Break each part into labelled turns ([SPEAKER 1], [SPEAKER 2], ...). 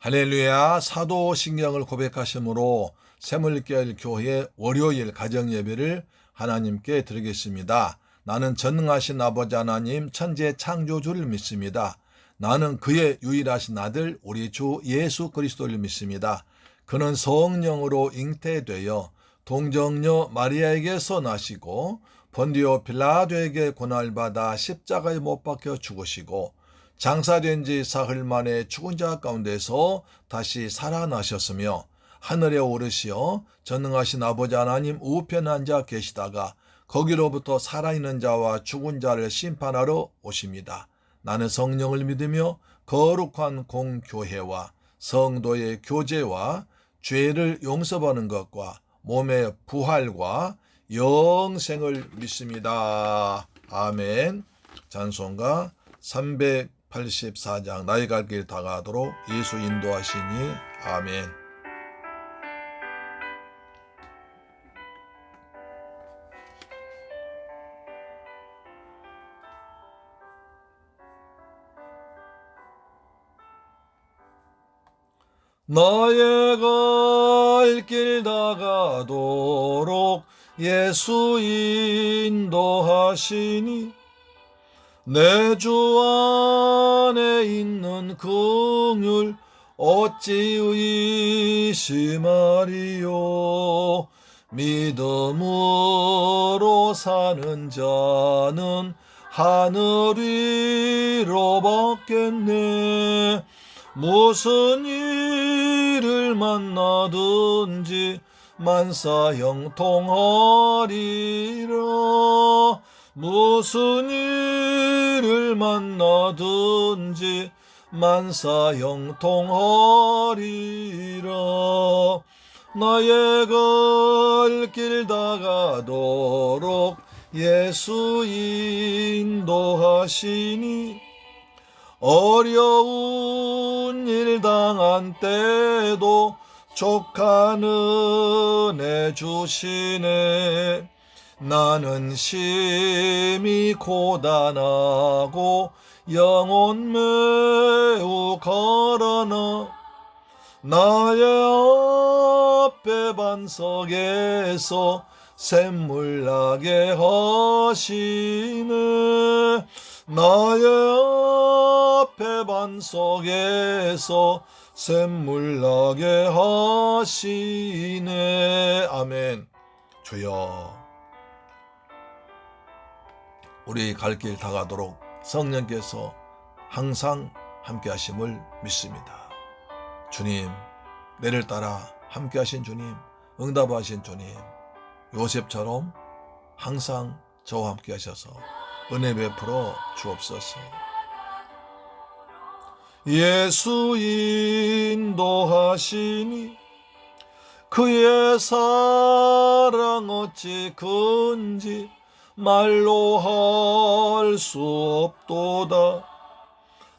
[SPEAKER 1] 할렐루야. 사도신경을 고백하심으로 새물결 교회 월요일 가정예배를 하나님께 드리겠습니다. 나는 전능하신 아버지 하나님 천지의 창조주를 믿습니다. 나는 그의 유일하신 아들 우리 주 예수 그리스도를 믿습니다. 그는 성령으로 잉태되어 동정녀 마리아에게서 나시고 본디오 빌라도에게 고난받아 십자가에 못 박혀 죽으시고 장사된 지 사흘 만에 죽은 자 가운데서 다시 살아나셨으며 하늘에 오르시어 전능하신 아버지 하나님 우편에 앉아 계시다가 거기로부터 살아있는 자와 죽은 자를 심판하러 오십니다. 나는 성령을 믿으며 거룩한 공교회와 성도의 교제와 죄를 용서받는 것과 몸의 부활과 영생을 믿습니다. 아멘. 찬송가 384장 나의 갈 길 다가도록 예수 인도하시니. 아멘. 나의 갈 길 다가도록 예수 인도하시니 내 주 안에 있는 긍휼 어찌 의심하리요. 믿음으로 사는 자는 하늘 위로 받겠네. 무슨 일을 만나든지 만사 형통하리라. 무슨 일을 만나든지 만사 형통하리라. 나의 갈 길 다가도록 예수 인도하시니 어려운 일 당한 때도 족한 은혜 주시네. 나는 심히 고단하고 영혼 매우 가라나 나의 앞에 반석에서 샘물 나게 하시네. 나의 앞에 반석에서 샘물 나게 하시네. 아멘. 주여, 우리 갈 길 다가도록 성령께서 항상 함께 하심을 믿습니다. 주님, 내를 따라 함께 하신 주님, 응답하신 주님, 요셉처럼 항상 저와 함께 하셔서 은혜 베풀어 주옵소서. 예수 인도하시니 그의 사랑 어찌 큰지 말로 할 수 없도다.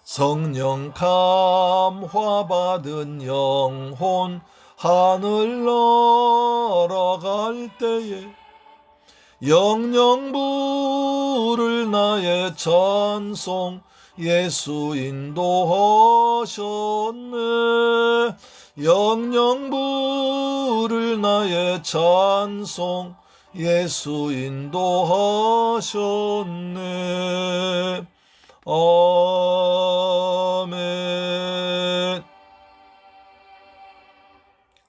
[SPEAKER 1] 성령 감화 받은 영혼 하늘 날아갈 때에 영영 부를 나의 찬송 예수 인도하셨네. 영영 부를 나의 찬송 예수 인도하셨네. 아멘.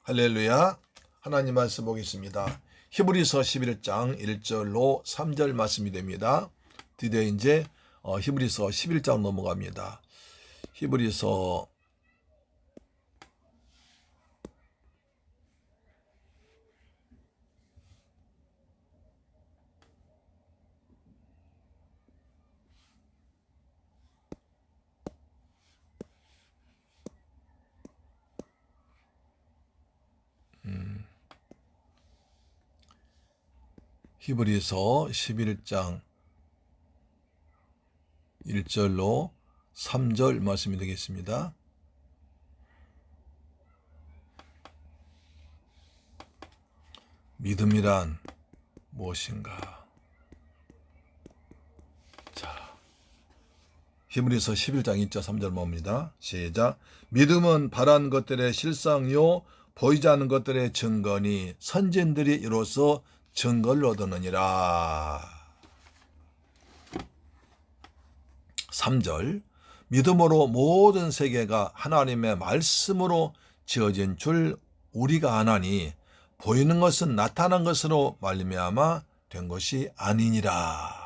[SPEAKER 1] 할렐루야. 하나님 말씀 보겠습니다. 히브리서 11장 1절로 3절 말씀이 됩니다. 드디어 이제 히브리서 11장 넘어갑니다. 히브리서 11장 1절로 3절 말씀이 되겠습니다. 믿음이란 무엇인가? 자, 히브리서 11장 2절 3절 봅니다. 시작. 믿음은 바란 것들의 실상이요 보이지 않는 것들의 증거니 선진들이 이로써 증거를 얻었느니라. 3절. 믿음으로 모든 세계가 하나님의 말씀으로 지어진 줄 우리가 아나니 보이는 것은 나타난 것으로 말미암아 된 것이 아니니라.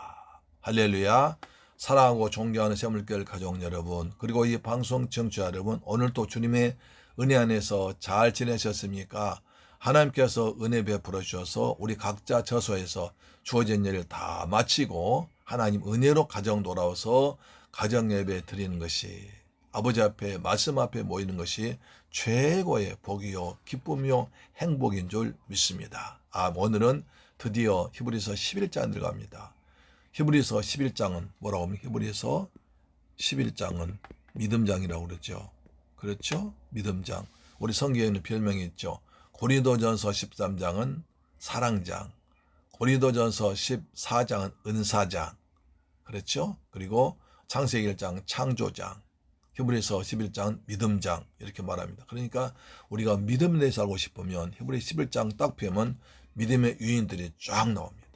[SPEAKER 1] 할렐루야. 사랑하고 존경하는 새물교회 가족 여러분, 그리고 이 방송 청취자 여러분, 오늘도 주님의 은혜 안에서 잘 지내셨습니까? 하나님께서 은혜 베풀어 주셔서 우리 각자 저소에서 주어진 일을 다 마치고 하나님 은혜로 가정 돌아와서 가정 예배 드리는 것이, 아버지 앞에 말씀 앞에 모이는 것이 최고의 복이요 기쁨이요 행복인 줄 믿습니다. 오늘은 드디어 히브리서 11장 들어갑니다. 히브리서 11장은 뭐라고 하면 히브리서 11장은 믿음장이라고 그러죠. 그렇죠? 믿음장. 우리 성경에는 별명이 있죠. 고린도전서 13장은 사랑장, 고린도전서 14장은 은사장, 그렇죠? 그리고 창세기 1장 창조장, 히브리서 11장은 믿음장 이렇게 말합니다. 그러니까 우리가 믿음에 대해서 알고 싶으면 히브리 11장 딱 펴면 믿음의 유인들이 쫙 나옵니다.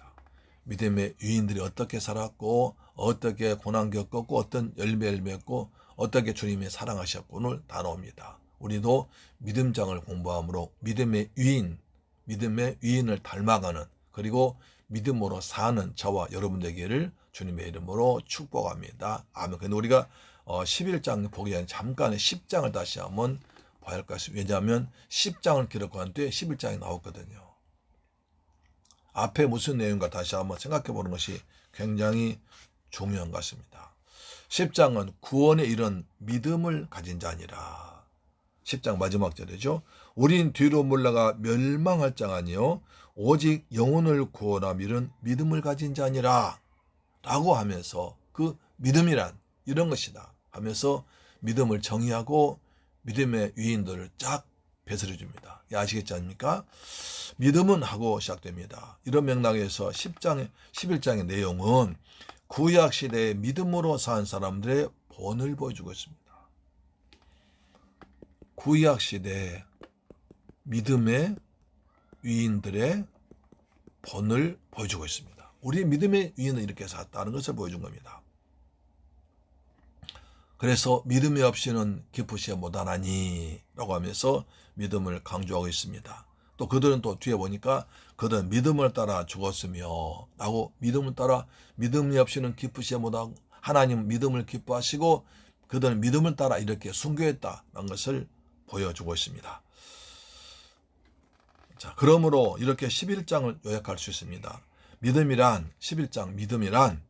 [SPEAKER 1] 믿음의 유인들이 어떻게 살았고 어떻게 고난 겪었고 어떤 열매를 맺고 어떻게 주님이 사랑하셨고를 다 나옵니다. 우리도 믿음장을 공부함으로 믿음의 유인을 닮아가는, 그리고 믿음으로 사는 저와 여러분 되기를 주님의 이름으로 축복합니다. 아멘. 근데 우리가 11장 보기 전에 잠깐 10장을 다시 한번 봐야 할 것 같습니다. 왜냐하면 10장을 기록한 뒤에 11장이 나왔거든요. 앞에 무슨 내용인가 다시 한번 생각해 보는 것이 굉장히 중요한 것 같습니다. 10장은 구원에 이른 믿음을 가진 자니라. 10장 마지막 절이죠. 우린 뒤로 물러가 멸망할 자 아니요 오직 영혼을 구원하며 이른 믿음을 가진 자니라 라고 하면서 그 믿음이란 이런 것이다 하면서 믿음을 정의하고 믿음의 유인들을 쫙 배설해 줍니다. 아시겠지 않습니까? 믿음은 하고 시작됩니다. 이런 맥락에서 11장의 내용은 구약시대의 믿음으로 산 사람들의 본을 보여주고 있습니다. 구약시대의 믿음의 위인들의 본을 보여주고 있습니다. 우리 믿음의 위인은 이렇게 살았다는 것을 보여준 겁니다. 그래서 믿음이 없이는 기쁘시지 못하나니 라고 하면서 믿음을 강조하고 있습니다. 또 그들은 또 뒤에 보니까 그들은 믿음을 따라 죽었으며 라고, 믿음을 따라 믿음이 없이는 기쁘시지 못하고 하나님 믿음을 기뻐하시고 그들은 믿음을 따라 이렇게 순교했다는 것을 보여주고 있습니다. 자, 그러므로 이렇게 11장을 요약할 수 있습니다. 믿음이란 11장 믿음이란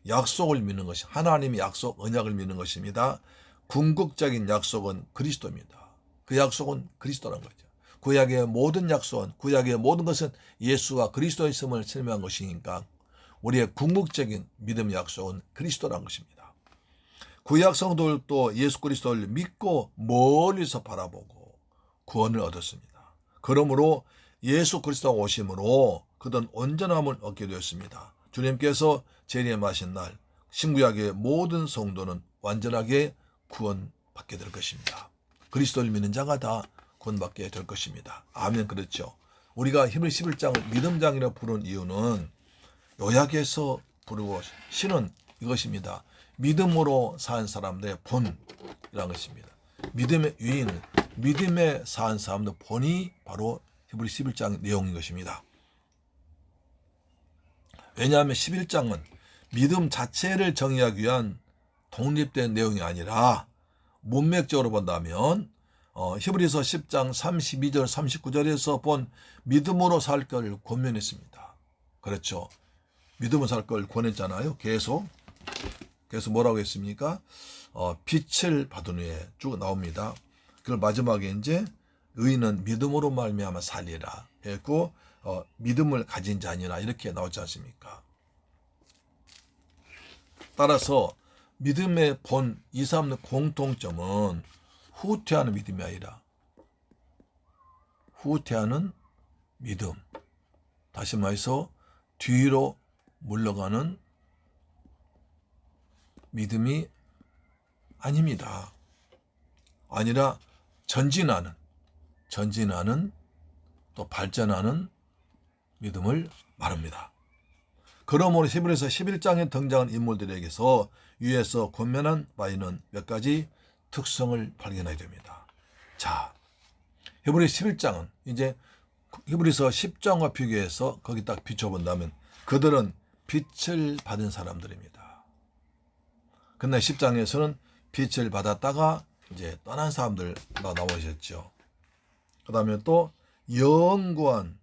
[SPEAKER 1] 약속을 믿는 것이, 하나님의 약속, 언약을 믿는 것입니다. 궁극적인 약속은 그리스도입니다. 그 약속은 그리스도라는 거죠. 구약의 모든 약속은, 구약의 모든 것은 예수와 그리스도의 있음을 설명한 것이니까 우리의 궁극적인 믿음의 약속은 그리스도라는 것입니다. 구약 성도들도 예수 그리스도를 믿고 멀리서 바라보고 구원을 얻었습니다. 그러므로 예수 그리스도가 오심으로 그들은 온전함을 얻게 되었습니다. 주님께서 재림하신 날 신구약의 모든 성도는 완전하게 구원받게 될 것입니다. 그리스도를 믿는 자가 다 구원받게 될 것입니다. 아멘. 그렇죠. 우리가 히브리 11장을 믿음장이라고 부른 이유는 요약해서 부르고 신은 이것입니다. 믿음으로 산 사람들의 본이라는 것입니다. 믿음의 유인, 믿음에 산 사람들 본이 바로 히브리 11장 내용인 것입니다. 왜냐하면 11장은 믿음 자체를 정의하기 위한 독립된 내용이 아니라 문맥적으로 본다면 히브리서 10장 32절 39절에서 본 믿음으로 살 걸 권면했습니다. 그렇죠. 믿음으로 살 걸 권했잖아요. 계속 뭐라고 했습니까? 빛을 받은 후에 쭉 나옵니다. 그걸 마지막에 이제 의인은 믿음으로 말미암아 살리라 했고 믿음을 가진 자니라 이렇게 나오지 않습니까? 따라서 믿음의 본 2, 3의 공통점은 후퇴하는 믿음이 아니라 후퇴하는 믿음, 다시 말해서 뒤로 물러가는 믿음이 아닙니다. 아니라 전진하는 또 발전하는 믿음을 말합니다. 그러므로 히브리서 11장에 등장한 인물들에게서 위에서 권면한 바 있는 몇 가지 특성을 발견하게 됩니다. 자, 히브리서 11장은 이제 히브리서 10장과 비교해서 거기 딱 비춰본다면 그들은 빛을 받은 사람들입니다. 근데 10장에서는 빛을 받았다가 이제 떠난 사람들 나오셨죠. 그 다음에 또 영구한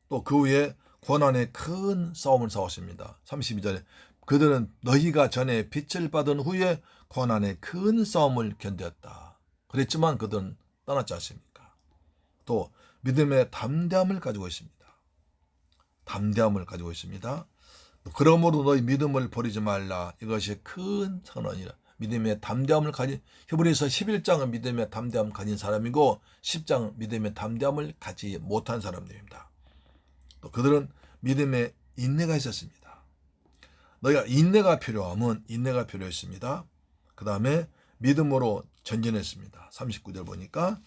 [SPEAKER 1] 또 그 후에 고난의 큰 싸움을 싸웠습니다. 32절에 그들은 너희가 전에 빛을 받은 후에 고난의 큰 싸움을 견뎠다. 그랬지만 그들은 떠났지 않습니까? 또 믿음의 담대함을 가지고 있습니다. 담대함을 가지고 있습니다. 그러므로 너희 믿음을 버리지 말라. 이것이 큰 선언이라. 믿음의 담대함을 가진 히브리서 11장은 믿음의 담대함을 가진 사람이고 10장은 믿음의 담대함을 가지 못한 사람들입니다. 또 그들은 믿음에 인내가 있었습니다. 너희가 인내가 필요하면 인내가 필요했습니다. 그 다음에 믿음으로 전진했습니다. 39절 보니까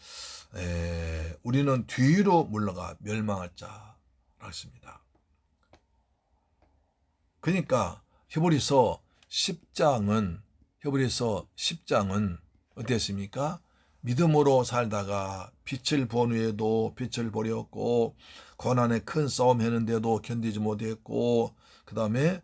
[SPEAKER 1] 우리는 뒤로 물러가 멸망할 자라 했습니다. 그러니까 히브리서 10장은 어땠습니까? 믿음으로 살다가 빛을 본 후에도 빛을 버렸고 고난의 큰 싸움 했는데도 견디지 못했고 그 다음에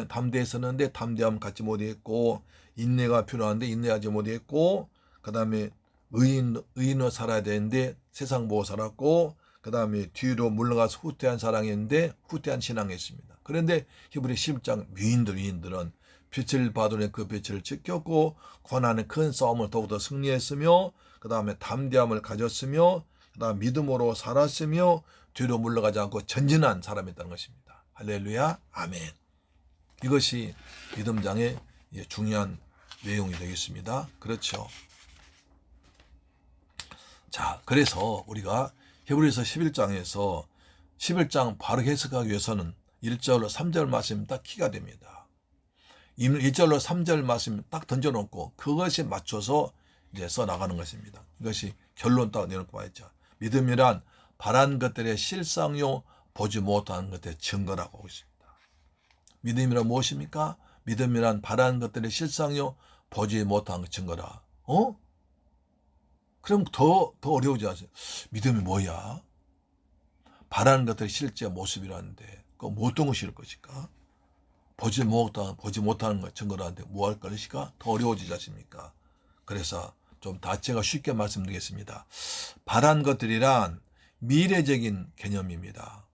[SPEAKER 1] 담대했었는데 담대함 갖지 못했고 인내가 필요한데 인내하지 못했고 그 다음에 의인으로 살아야 되는데 세상 보고 살았고 그 다음에 뒤로 물러가서 후퇴한 사랑했는데 후퇴한 신앙했습니다. 그런데 히브리 10장 위인들은 빛을 받으려 그 빛을 지켰고 고난의 큰 싸움을 더욱더 승리했으며 그 다음에 담대함을 가졌으며 그 다음 믿음으로 살았으며 뒤로 물러가지 않고 전진한 사람이었다는 것입니다. 할렐루야 아멘. 이것이 믿음장의 중요한 내용이 되겠습니다. 그렇죠. 자, 그래서 우리가 히브리서 11장에서 11장 바로 해석하기 위해서는 1절로 3절 말씀이 딱 키가 됩니다. 1절로 3절 말씀 딱 던져놓고 그것에 맞춰서 이제 써나가는 것입니다. 이것이 결론 딱 내놓고 말이죠. 믿음이란 바란 것들의 실상요 보지 못하는 것들의 증거라고 하고 있습니다. 믿음이란 무엇입니까? 믿음이란 바란 것들의 실상요 보지 못하는 것 증거라. 그럼 더 어려우지 않아요? 믿음이 뭐야? 바라는 것들이 실제 모습이라는데 그 어떤 것이 일 것일까? 보지 못하는 것 증거라는데 뭐 할 것일까? 더 어려워지지 않습니까? 그래서 좀 다체가 쉽게 말씀드리겠습니다. 바란 것들이란 미래적인 개념입니다.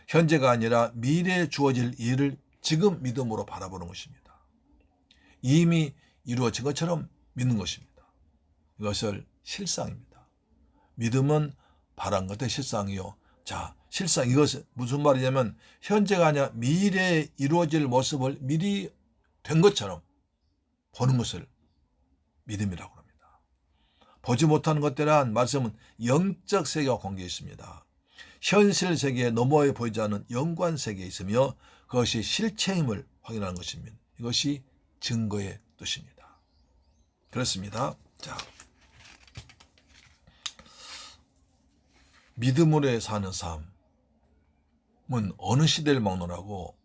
[SPEAKER 1] 현재가 아니라 미래에 주어질 일을 지금 믿음으로 바라보는 것입니다. 이미 이루어진 것처럼 믿는 것입니다. 이것을 실상입니다. 믿음은 바란 것의 실상이요. 자, 실상 이것은 무슨 말이냐면 현재가 아니라 미래에 이루어질 모습을 미리 된 것처럼 보는 것을 믿음이라고 합니다. 보지 못하는 것들이란 말씀은 영적 세계와 관계 있습니다. 현실 세계에 너머에 보이지 않는 영관 세계에 있으며 그것이 실체임을 확인하는 것입니다. 이것이 증거의 뜻입니다. 그렇습니다. 자, 믿음으로 사는 삶은 어느 시대를 막론하고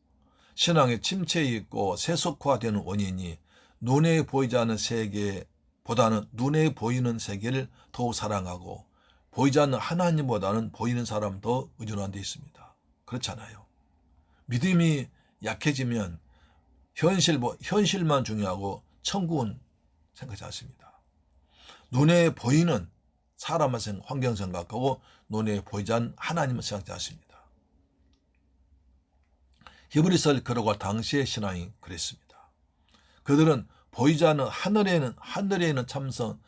[SPEAKER 1] 신앙의 침체에 있고 세속화되는 원인이 눈에 보이지 않는 세계보다는 눈에 보이는 세계를 더욱 사랑하고 보이지 않는 하나님보다는 보이는 사람 더 의존한 데 있습니다. 그렇잖아요. 믿음이 약해지면 현실만 중요하고 천국은 생각하지 않습니다. 눈에 보이는 사람만 환경 생각하고 눈에 보이지 않는 하나님은 생각하지 않습니다. 히브리서를 걸어갈 당시의 신앙이 그랬습니다. 그들은 보이지 않는 하늘에 있는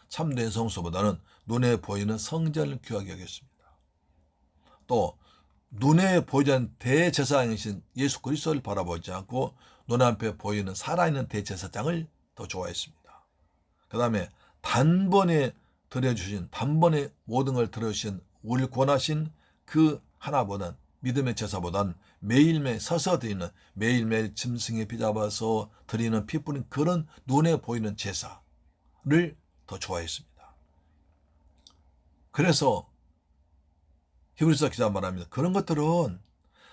[SPEAKER 1] 참된 성소보다는 눈에 보이는 성전을 귀하게 여겼습니다. 또 눈에 보이지 않는 대제사장이신 예수 그리스도를 바라보지 않고 눈앞에 보이는 살아있는 대제사장을 더 좋아했습니다. 그 다음에 단번에 모든 걸 들어주신 우리를 권하신 그 하나보다는 믿음의 제사보단 매일매일 서서 드리는, 매일매일 짐승에 비잡아서 드리는 피 뿌린 그런 눈에 보이는 제사를 더 좋아했습니다. 그래서 히브리서 기자 말합니다. 그런 것들은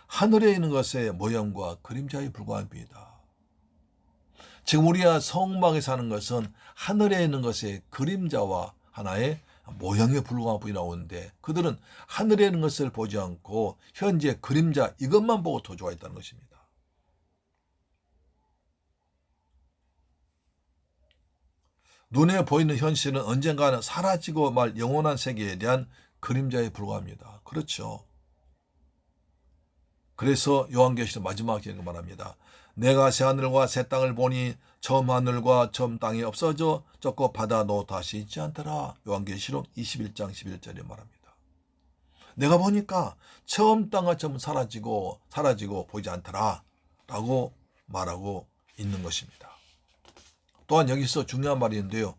[SPEAKER 1] 하늘에 있는 것의 모형과 그림자에 불과합니다. 지금 우리가 성막에 사는 것은 하늘에 있는 것의 그림자와 하나의 모형에 불과한 분이 나오는데, 그들은 하늘에 있는 것을 보지 않고 현재 그림자 이것만 보고 더 좋아했다는 것입니다. 눈에 보이는 현실은 언젠가는 사라지고 말 영원한 세계에 대한 그림자에 불과합니다. 그렇죠. 그래서 요한계시록 마지막 기록에 말합니다. 내가 새 하늘과 새 땅을 보니 처음 하늘과 처음 땅이 없어져 졌고 바다도 다시 있지 않더라. 요한계시록 21장 11절에 말합니다. 내가 보니까 처음 땅과 처음 사라지고 보이지 않더라 라고 말하고 있는 것입니다. 또한 여기서 중요한 말이 있는데요.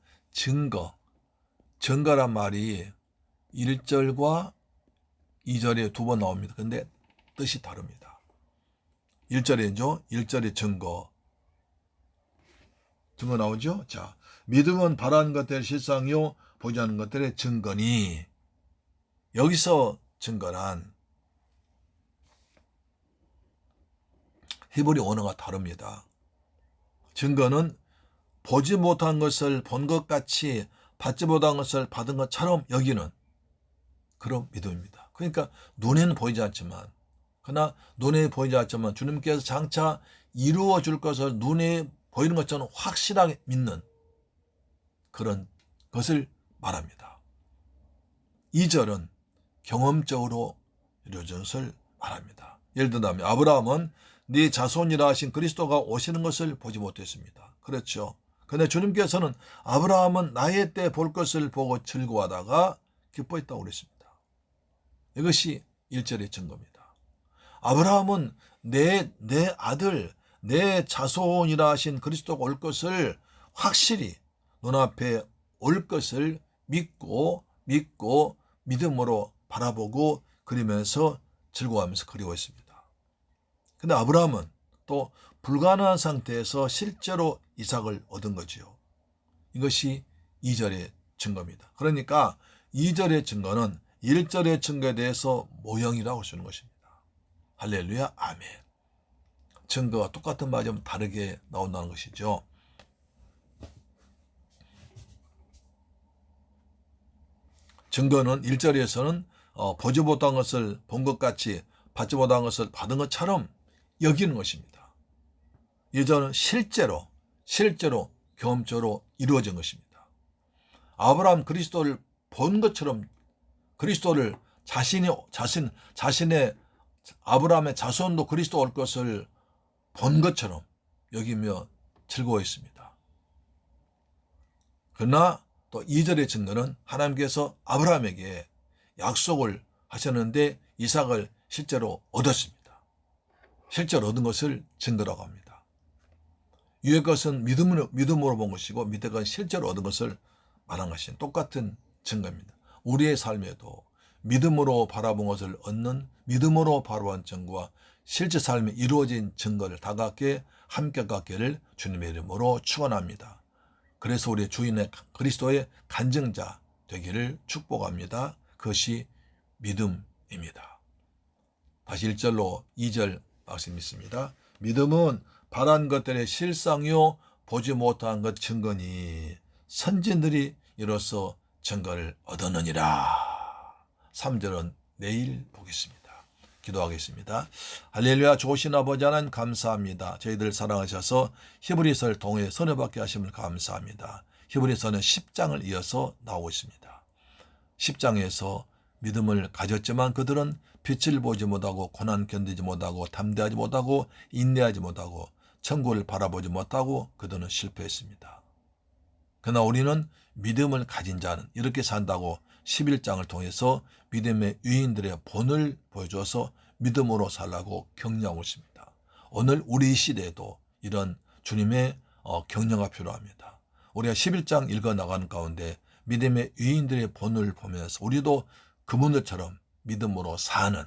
[SPEAKER 1] 증거란 말이 1절과 2절에 두 번 나옵니다. 근데 뜻이 다릅니다. 1절에죠. 1절에 증거 나오죠. 자, 믿음은 바라는 것들의 실상이요 보지 않는 것들의 증거니, 여기서 증거란 히브리 언어가 다릅니다. 증거는 보지 못한 것을 본 것 같이 받지 못한 것을 받은 것처럼 여기는 그런 믿음입니다. 그러니까 눈에는 보이지 않지만, 그러나 눈에 보이지 않지만 주님께서 장차 이루어 줄 것을 눈에 보이는 것처럼 확실하게 믿는 그런 것을 말합니다. 2절은 경험적으로 이루어진 것을 말합니다. 예를 들면 아브라함은 네 자손이라 하신 그리스도가 오시는 것을 보지 못했습니다. 그렇죠. 그런데 주님께서는 아브라함은 나의 때 볼 것을 보고 즐거워하다가 기뻐했다고 그랬습니다. 이것이 1절의 증거입니다. 아브라함은 내 아들, 내 자손이라 하신 그리스도가 올 것을 확실히 눈앞에 올 것을 믿고 믿음으로 바라보고 그리면서 즐거워하면서 그리워했습니다. 근데 아브라함은 또 불가능한 상태에서 실제로 이삭을 얻은 거지요. 이것이 2절의 증거입니다. 그러니까 2절의 증거는 1절의 증거에 대해서 모형이라고 쓰는 것입니다. 할렐루야, 아멘. 증거가 똑같은 말이면 다르게 나온다는 것이죠. 증거는 1절에서는 보지 못한 것을 본 것 같이 받지 못한 것을 받은 것처럼 여기는 것입니다. 2절은 실제로 경험적으로 이루어진 것입니다. 아브라함 그리스도를 본 것처럼, 그리스도를 자신의 아브라함의 자손도 그리스도 올 것을 본 것처럼 여기며 즐거워했습니다. 그러나 또 2절의 증거는 하나님께서 아브라함에게 약속을 하셨는데 이삭을 실제로 얻었습니다. 실제로 얻은 것을 증거라고 합니다. 위의 것은 믿음으로 본 것이고 밑에 것은 실제로 얻은 것을 말한 것이 똑같은 증거입니다. 우리의 삶에도 믿음으로 바라본 것을 얻는, 믿음으로 바라본 증거와 실제 삶에 이루어진 증거를 다가게 함께 갖기를 주님의 이름으로 축원합니다. 그래서 우리의 주인의 그리스도의 간증자 되기를 축복합니다. 그것이 믿음입니다. 다시 1절로 2절 말씀 있습니다. 믿음은 바란 것들의 실상이요 보지 못한 것 증거니 선진들이 이로써 증거를 얻었느니라. 3절은 내일 보겠습니다. 기도하겠습니다. 할렐루야. 좋으신 아버지 하나님 감사합니다. 저희들 사랑하셔서 히브리서를 통해 선회받게 하심을 감사합니다. 히브리서는 10장을 이어서 나오고 있습니다. 10장에서 믿음을 가졌지만 그들은 빛을 보지 못하고 고난 견디지 못하고 담대하지 못하고 인내하지 못하고 천국을 바라보지 못하고 그들은 실패했습니다. 그러나 우리는 믿음을 가진 자는 이렇게 산다고 11장을 통해서 믿음의 유인들의 본을 보여줘서 믿음으로 살라고 격려하고 있습니다. 오늘 우리 시대에도 이런 주님의 격려가 필요합니다. 우리가 11장 읽어나가는 가운데 믿음의 유인들의 본을 보면서 우리도 그분들처럼 믿음으로 사는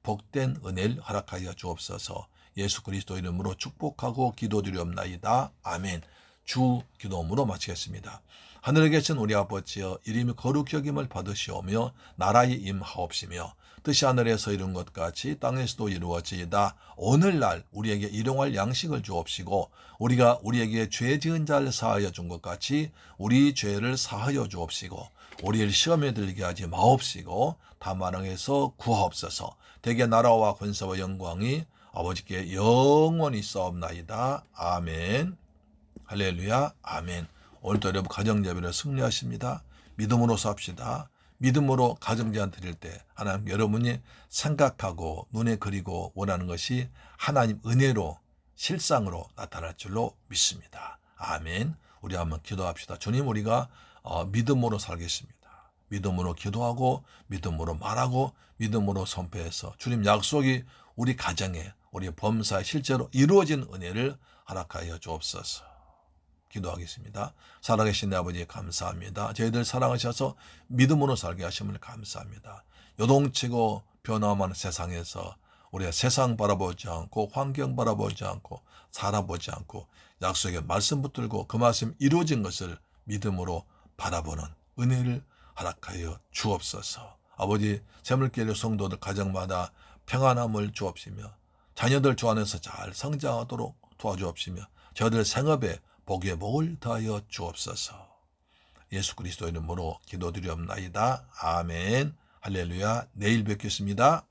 [SPEAKER 1] 복된 은혜를 허락하여 주옵소서. 예수 그리스도 이름으로 축복하고 기도드리옵나이다. 아멘. 주 기도음으로 마치겠습니다. 하늘에 계신 우리 아버지여, 이름이 거룩히 여김을 받으시오며 나라의 임하옵시며 뜻이 하늘에서 이룬 것 같이 땅에서도 이루어지이다. 오늘날 우리에게 일용할 양식을 주옵시고 우리가 우리에게 죄 지은 자를 사하여 준 것 같이 우리 죄를 사하여 주옵시고 우리를 시험에 들게 하지 마옵시고 다만 악에서 구하옵소서. 대개 나라와 권세와 영광이 아버지께 영원히 있사옵나이다. 아멘. 할렐루야. 아멘. 오늘도 여러분 가정예배를 승리하십니다. 믿음으로 삽시다. 믿음으로 가정제안 드릴 때 하나님 여러분이 생각하고 눈에 그리고 원하는 것이 하나님 은혜로 실상으로 나타날 줄로 믿습니다. 아멘. 우리 한번 기도합시다. 주님, 우리가 믿음으로 살겠습니다. 믿음으로 기도하고 믿음으로 말하고 믿음으로 선포해서 주님 약속이 우리 가정에 우리 범사에 실제로 이루어진 은혜를 허락하여 주옵소서. 기도하겠습니다. 살아계신 내 아버지 감사합니다. 저희들 사랑하셔서 믿음으로 살게 하심을 감사합니다. 요동치고 변화만 세상에서 우리가 세상 바라보지 않고 환경 바라보지 않고 살아보지 않고 약속의 말씀 붙들고 그 말씀 이루어진 것을 믿음으로 바라보는 은혜를 허락하여 주옵소서. 아버지, 새물교회 성도들 가정마다 평안함을 주옵시며 자녀들 주 안에서 잘 성장하도록 도와주옵시며 저들 생업에 복의 복을 더하여 주옵소서. 예수 그리스도 이름으로 기도드리옵나이다. 아멘. 할렐루야. 내일 뵙겠습니다.